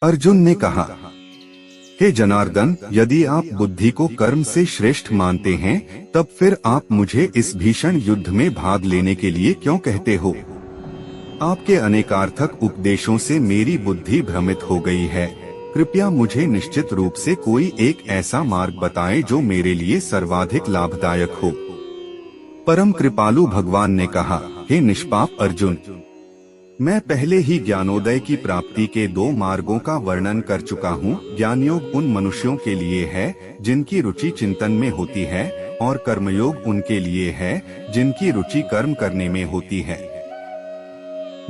अर्जुन ने कहा, हे जनार्दन, यदि आप बुद्धि को कर्म से श्रेष्ठ मानते हैं, तब फिर आप मुझे इस भीषण युद्ध में भाग लेने के लिए क्यों कहते हो? आपके अनेकार्थक उपदेशों से मेरी बुद्धि भ्रमित हो गई है। कृपया मुझे निश्चित रूप से कोई एक ऐसा मार्ग बताएं जो मेरे लिए सर्वाधिक लाभदायक हो। परम कृपालु भगवान ने कहा, हे निष्पाप अर्जुन, मैं पहले ही ज्ञानोदय की प्राप्ति के 2 मार्गों का वर्णन कर चुका हूँ। ज्ञानयोग उन मनुष्यों के लिए है जिनकी रुचि चिंतन में होती है, और कर्मयोग उनके लिए है जिनकी रुचि कर्म करने में होती है।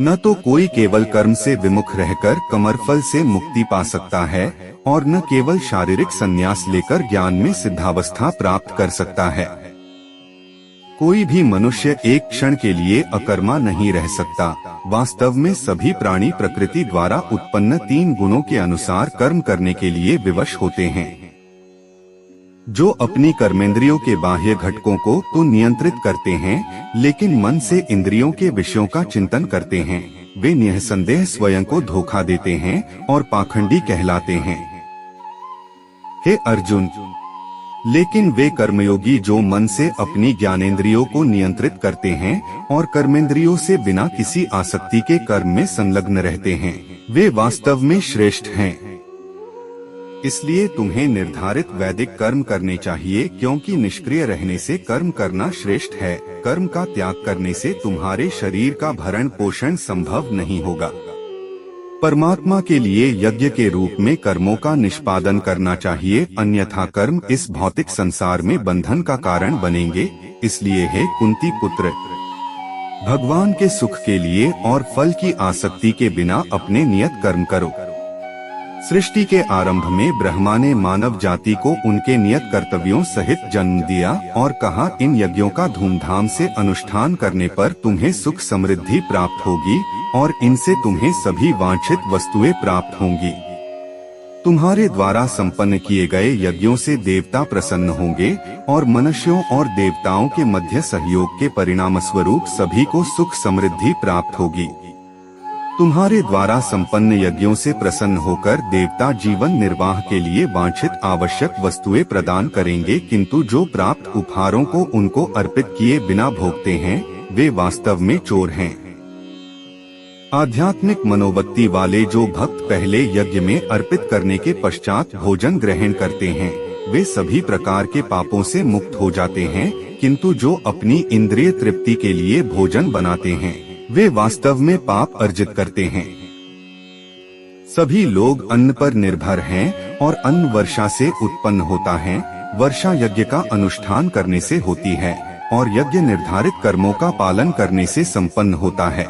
न तो कोई केवल कर्म से विमुख रहकर कमरफल से मुक्ति पा सकता है, और न केवल शारीरिक संन्यास लेकर ज्ञान में सिद्धावस्था प्राप्त कर सकता है। कोई भी मनुष्य एक क्षण के लिए अकर्मा नहीं रह सकता। वास्तव में सभी प्राणी प्रकृति द्वारा उत्पन्न 3 गुणों के अनुसार कर्म करने के लिए विवश होते हैं। जो अपनी कर्मेंद्रियों के बाह्य घटकों को तो नियंत्रित करते हैं, लेकिन मन से इंद्रियों के विषयों का चिंतन करते हैं, वे निःसंदेह स्वयं को धोखा देते हैं और पाखंडी कहलाते हैं। हे अर्जुन, लेकिन वे कर्मयोगी जो मन से अपनी ज्ञानेंद्रियों को नियंत्रित करते हैं और कर्मेंद्रियों से बिना किसी आसक्ति के कर्म में संलग्न रहते हैं, वे वास्तव में श्रेष्ठ हैं। इसलिए तुम्हें निर्धारित वैदिक कर्म करने चाहिए, क्योंकि निष्क्रिय रहने से कर्म करना श्रेष्ठ है। कर्म का त्याग करने से तुम्हारे शरीर का भरण पोषण संभव नहीं होगा। परमात्मा के लिए यज्ञ के रूप में कर्मों का निष्पादन करना चाहिए, अन्यथा कर्म इस भौतिक संसार में बंधन का कारण बनेंगे। इसलिए हे कुंती पुत्र, भगवान के सुख के लिए और फल की आसक्ति के बिना अपने नियत कर्म करो। सृष्टि के आरंभ में ब्रह्मा ने मानव जाति को उनके नियत कर्तव्यों सहित जन्म दिया और कहा, इन यज्ञों का धूमधाम से अनुष्ठान करने पर तुम्हें सुख समृद्धि प्राप्त होगी और इनसे तुम्हें सभी वांछित वस्तुएं प्राप्त होंगी। तुम्हारे द्वारा संपन्न किए गए यज्ञों से देवता प्रसन्न होंगे और मनुष्यों और देवताओं के मध्य सहयोग के परिणाम स्वरूप सभी को सुख समृद्धि प्राप्त होगी। तुम्हारे द्वारा संपन्न यज्ञों से प्रसन्न होकर देवता जीवन निर्वाह के लिए वांछित आवश्यक वस्तुएं प्रदान करेंगे, किंतु जो प्राप्त उपहारों को उनको अर्पित किए बिना भोगते हैं, वे वास्तव में चोर हैं। आध्यात्मिक मनोवृत्ति वाले जो भक्त पहले यज्ञ में अर्पित करने के पश्चात भोजन ग्रहण करते हैं, वे सभी प्रकार के पापों से मुक्त हो जाते हैं, किंतु जो अपनी इंद्रिय तृप्ति के लिए भोजन बनाते हैं, वे वास्तव में पाप अर्जित करते हैं। सभी लोग अन्न पर निर्भर हैं और अन्न वर्षा से उत्पन्न होता है। वर्षा यज्ञ का अनुष्ठान करने से होती है और यज्ञ निर्धारित कर्मों का पालन करने से संपन्न होता है।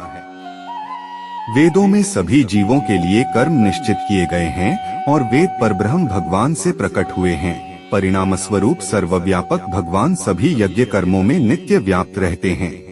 वेदों में सभी जीवों के लिए कर्म निश्चित किए गए हैं और वेद परब्रह्म भगवान से प्रकट हुए हैं। परिणाम स्वरूप सर्वव्यापक भगवान सभी यज्ञ कर्मों में नित्य व्याप्त रहते हैं।